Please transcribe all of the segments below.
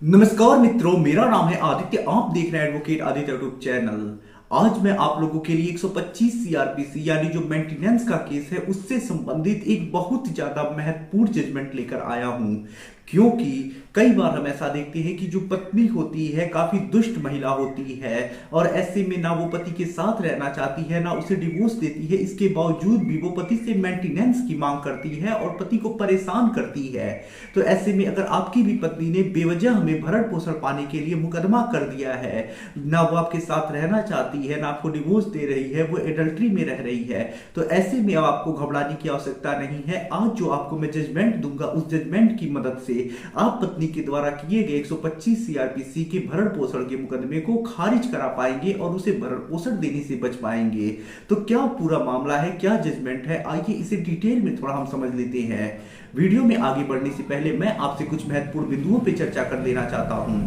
नमस्कार मित्रों, मेरा नाम है आदित्य। आप देख रहे हैं एडवोकेट आदित्य यूट्यूब चैनल। आज मैं आप लोगों के लिए 125 सीआरपीसी यानी जो मेंटेनेंस का केस है उससे संबंधित एक बहुत ज्यादा महत्वपूर्ण जजमेंट लेकर आया हूं, क्योंकि कई बार हम ऐसा देखते हैं कि जो पत्नी होती है काफी दुष्ट महिला होती है और ऐसे में ना वो पति के साथ रहना चाहती है ना उसे डिवोर्स देती है। इसके बावजूद भी वो पति से मेंटेनेंस की मांग करती है और पति को परेशान करती है। तो ऐसे में अगर आपकी भी पत्नी ने बेवजह हमें भरण पोषण पाने के लिए मुकदमा कर दिया है, ना वो आपके साथ रहना चाहती है ना आपको डिवोर्स दे रही है, वो एडल्ट्री में रह रही है, तो ऐसे में अब आपको घबराने की आवश्यकता नहीं है। आज जो आपको मैं जजमेंट दूंगा उस जजमेंट की मदद से आप पत्नी के द्वारा किए गए 125 सीआरपीसी के भरण पोषण के मुकदमे को खारिज करा पाएंगे और उसे भरण पोषण देने से बच पाएंगे। तो क्या पूरा मामला है, क्या जजमेंट है, आइए इसे डिटेल में थोड़ा हम समझ लेते हैं। वीडियो में आगे बढ़ने से पहले मैं आपसे कुछ महत्वपूर्ण बिंदुओं पर चर्चा कर लेना चाहता हूं।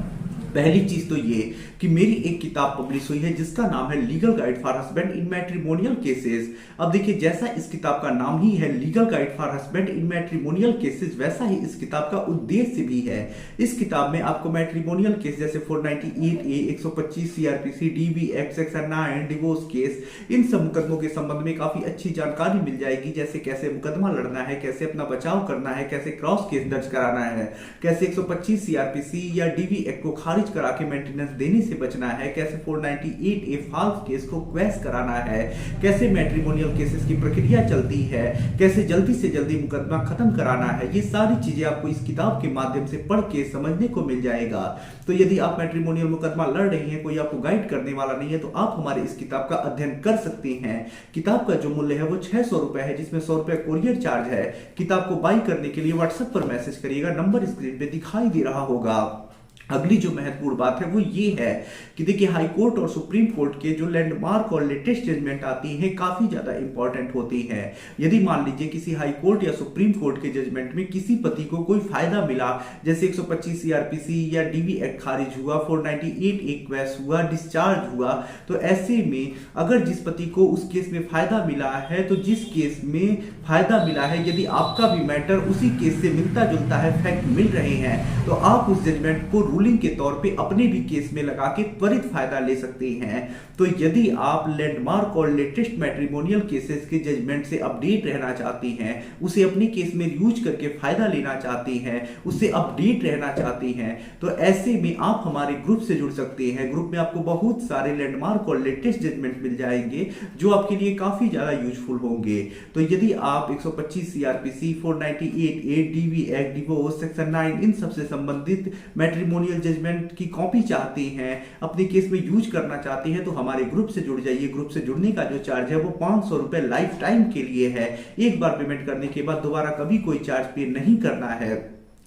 पहली चीज तो ये कि मेरी एक किताब पब्लिश हुई है जिसका नाम है legal guide for husband in matrimonial cases. अब देखिए, जैसा इस किताब का नाम ही है legal guide for husband in matrimonial cases, वैसा ही इस किताब का उद्देश्य भी है। इस किताब में आपको मैट्रिमोनियल केस जैसे 498A, 125 CRPC, DV act section 9, divorce case, इन सब मुकदमों के संबंध में काफी अच्छी जानकारी मिल जाएगी। जैसे कैसे मुकदमा लड़ना है, कैसे अपना बचाव करना है, कैसे क्रॉस केस दर्ज कराना है, कैसे 125 सीआरपीसी या डीबी एक्ट को खारिज करा के मेंटेनेंस देने से बचना है, कैसे 498A फॉल्स केस को क्वैश कराना है, कैसे मैट्रिमोनियल केसेस की प्रक्रिया चलती है, कैसे जल्दी से जल्दी मुकदमा खत्म कराना है। ये सारी चीजें आपको इस किताब के माध्यम से पढ़ के समझने को मिल जाएगा। तो यदि आप मैट्रिमोनियल मुकदमा लड़ रही हैं, कोई आपको गाइड करने वाला नहीं है, तो आप हमारे इस किताब का अध्ययन कर सकते हैं। किताब का जो मूल्य है वो 600 रुपए है, जिसमें 100 रुपए कोरियर चार्ज है। किताब को बाई करने के लिए व्हाट्सएप पर मैसेज करिएगा, नंबर स्क्रीन पे दिखाई दे रहा होगा। अगली जो महत्वपूर्ण बात है वो ये है कि देखिए, हाई कोर्ट और सुप्रीम कोर्ट के जो लैंडमार्क और लेटेस्ट जजमेंट आती हैं काफी ज्यादा इंपॉर्टेंट होती हैं। यदि मान लीजिए किसी हाई कोर्ट या सुप्रीम कोर्ट के जजमेंट में किसी पति को कोई फायदा मिला, जैसे 125 सीआरपीसी या डीबी एक्ट खारिज हुआ, 498 एक क्वैश हुआ, डिस्चार्ज हुआ, तो ऐसे में अगर जिस पति को उस केस में फायदा मिला है, तो जिस केस में फायदा मिला है यदि आपका भी मैटर उसी केस से मिलता जुलता है, फैक्ट मिल रहे हैं, तो आप उस जजमेंट को रूलिंग के तौर पे अपने भी केस में लगा के त्वरित फायदा ले सकते हैं। तो यदि आप लैंडमार्क और लेटेस्ट मैट्रिमोनियल केसेस के जजमेंट से अपडेट रहना चाहती हैं, उसे अपने केस में यूज करके फायदा लेना चाहती हैं, उससे अपडेट रहना चाहती हैं, तो ऐसे में आप हमारे ग्रुप से जुड़ सकते हैं। ग्रुप में आपको बहुत सारे लैंडमार्क और लेटेस्ट जजमेंट मिल जाएंगे जो आपके लिए काफी ज्यादा यूजफुल होंगे। तो यदि आप 125 CrPC, 498A, dB act, divorce, section 9, इन सबसे संबंधित मैट्रिमोनियल जजमेंट की कॉपी चाहते हैं, अपने केस में यूज करना चाहते हैं, तो हमारे ग्रुप से जुड़ जाइए। ग्रुप से जुड़ने का जो चार्ज है वो 500 रुपए लाइफ टाइम के लिए है। एक बार पेमेंट करने के बाद दोबारा कभी कोई चार्ज पे नहीं करना है।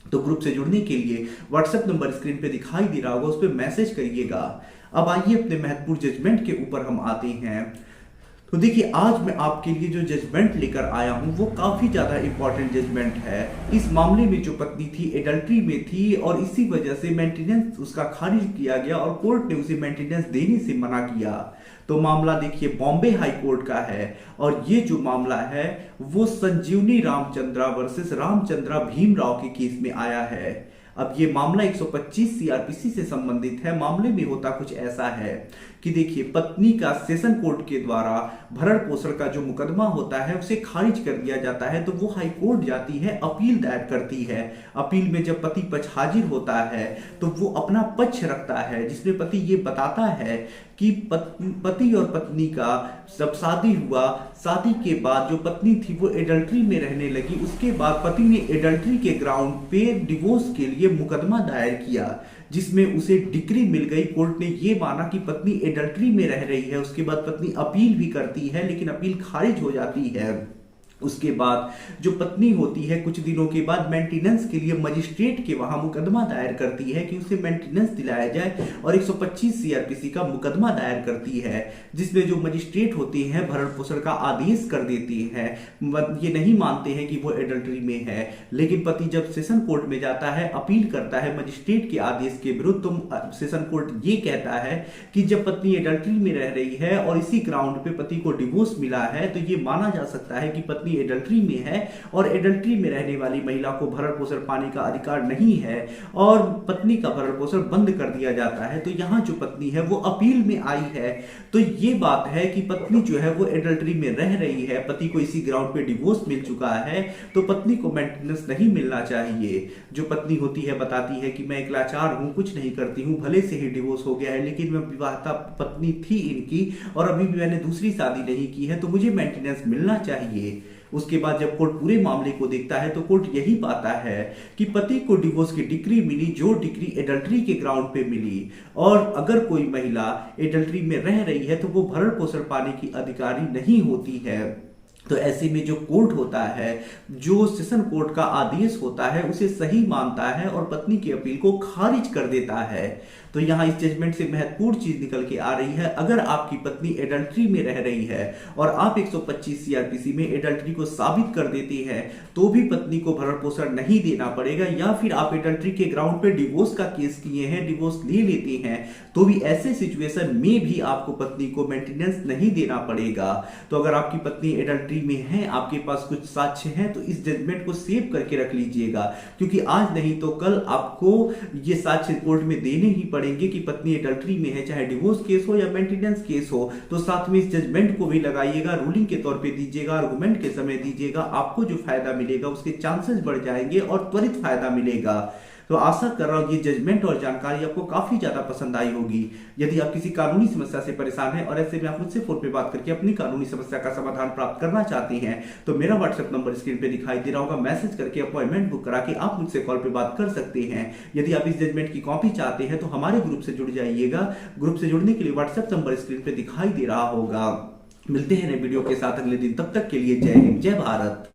तो ग्रुप से जुड़ने के लिए व्हाट्सएप नंबर स्क्रीन पे दिखाई दे रहा होगा, उस पर मैसेज करिएगा। अब आइए अपने महत्वपूर्ण जजमेंट के ऊपर हम आते हैं। तो देखिए, आज मैं आपके लिए जो जजमेंट लेकर आया हूं वो काफी ज्यादा इंपॉर्टेंट जजमेंट है। इस मामले में जो पत्नी थी एडल्ट्री में थी और इसी वजह से मेंटेनेंस उसका खारिज किया गया और कोर्ट ने उसे मेंटेनेंस देने से मना किया। तो मामला देखिए बॉम्बे हाई कोर्ट का है और ये जो मामला है वो संजीवनी रामचंद्रा वर्सेस रामचंद्रा भीमराव के केस में आया है। अब ये मामला 125 सीआरपीसी से संबंधित है। मामले में होता कुछ ऐसा है कि देखिए, पत्नी का सेशन कोर्ट के द्वारा भरण पोषण का जो मुकदमा होता है उसे खारिज कर दिया जाता है, तो वो हाई कोर्ट जाती है, अपील दायर करती है। अपील में जब पति पक्ष हाजिर होता है तो वो अपना पक्ष रखता है, जिसमें पति ये बताता है कि पति और पत्नी का जब शादी हुआ, शादी के बाद जो पत्नी थी वो एडल्ट्री में रहने लगी। उसके बाद पति ने एडल्ट्री के ग्राउंड पे डिवोर्स के लिए मुकदमा दायर किया, जिसमें उसे डिक्री मिल गई। कोर्ट ने ये माना कि पत्नी एडल्ट्री में रह रही है। उसके बाद पत्नी अपील भी करती है, लेकिन अपील खारिज हो जाती है। उसके बाद जो पत्नी होती है कुछ दिनों के बाद मेंटेनेंस के लिए मजिस्ट्रेट के वहां मुकदमा दायर करती है कि उसे मेंटेनेंस दिलाया जाए और 125 सीआरपीसी का मुकदमा दायर करती है, जिसमें जो मजिस्ट्रेट होती है भरण पोषण का आदेश कर देती है। ये नहीं मानते हैं कि वो एडल्ट्री में है, लेकिन पति जब सेशन कोर्ट में जाता है, अपील करता है मजिस्ट्रेट के आदेश के विरुद्ध, तो सेशन कोर्ट ये कहता है कि जब पत्नी एडल्ट्री में रह रही है और इसी ग्राउंड पे पति को डिवोर्स मिला है, तो ये माना जा सकता है कि पत्नी पत्नी एडल्ट्री में है और एडल्ट्री में रहने वाली महिला को भरण पोषण पाने का अधिकार नहीं है और पत्नी का भरण पोषण बंद कर दिया जाता है, तो यहाँ जो पत्नी है वो अपील में आई है। तो ये बात है कि पत्नी जो है वो एडल्ट्री में रह रही है, पति को इसी ग्राउंड पे डिवोर्स मिल चुका है, तो पत्नी को मेंटेनेंस नहीं मिलना चाहिए। जो पत्नी होती है बताती है कि मैं एक लाचार हूं, कुछ नहीं करती हूं, भले से ही डिवोर्स हो गया है लेकिन मैं विवाहिता पत्नी थी इनकी और अभी भी मैंने दूसरी शादी नहीं की है, तो मुझे मेंटेनेंस मिलना चाहिए। उसके बाद जब कोर्ट पूरे मामले को देखता है तो कोर्ट यही पाता है कि पति को डिवोर्स की डिक्री मिली, जो डिक्री एडल्ट्री के ग्राउंड पे मिली, और अगर कोई महिला एडल्ट्री में रह रही है तो वो भरण पोषण पाने की अधिकारी नहीं होती है। तो ऐसे में जो कोर्ट होता है, जो सेशन कोर्ट का आदेश होता है, उसे सही मानता है और पत्नी की अपील को खारिज कर देता है। तो यहाँ इस जजमेंट से महत्वपूर्ण चीज निकल के आ रही है, अगर आपकी पत्नी एडल्ट्री में रह रही है और आप 125 सीआरपीसी में एडल्ट्री को साबित कर देते हैं तो भी पत्नी को भरण पोषण नहीं देना पड़ेगा, या फिर आप एडल्ट्री के ग्राउंड पे डिवोर्स का केस किए हैं, डिवोर्स ले लेते हैं, तो भी ऐसे सिचुएशन में भी आपको पत्नी को मेंटेनेंस नहीं देना पड़ेगा। तो अगर आपकी पत्नी एडल्ट्री में है, आपके पास कुछ साक्ष्य हैं, तो इस जजमेंट को सेव करके रख लीजिएगा, क्योंकि आज नहीं तो कल आपको ये साक्ष्य कोर्ट में देने ही पड़ेंगे कि पत्नी एडल्ट्री में है, चाहे डिवोर्स केस हो या मेंटेनेंस केस हो। तो साथ में इस जजमेंट को भी लगाइएगा, रूलिंग के तौर पे दीजिएगा, आर्गुमेंट के समय दीजिएगा, आपको जो फायदा मिलेगा उसके चांसेस बढ़ जाएंगे और त्वरित फायदा मिलेगा। तो आशा कर रहा हूं ये जजमेंट और जानकारी आपको काफी ज्यादा पसंद आई होगी। यदि आप किसी कानूनी समस्या से परेशान हैं और ऐसे में आप मुझसे फोन पे बात करके अपनी कानूनी समस्या का समाधान प्राप्त करना चाहते हैं, तो मेरा व्हाट्सएप नंबर स्क्रीन पे दिखाई दे रहा होगा, मैसेज करके अपॉइंटमेंट बुक करा के आप मुझसे कॉल पे बात कर सकते हैं। यदि आप इस जजमेंट की कॉपी चाहते हैं तो हमारे ग्रुप से जुड़ जाइएगा। ग्रुप से जुड़ने के लिए व्हाट्सएप नंबर स्क्रीन पे दिखाई दे रहा होगा। मिलते हैं नए वीडियो के साथ अगले दिन, तब तक के लिए जय हिंद, जय भारत।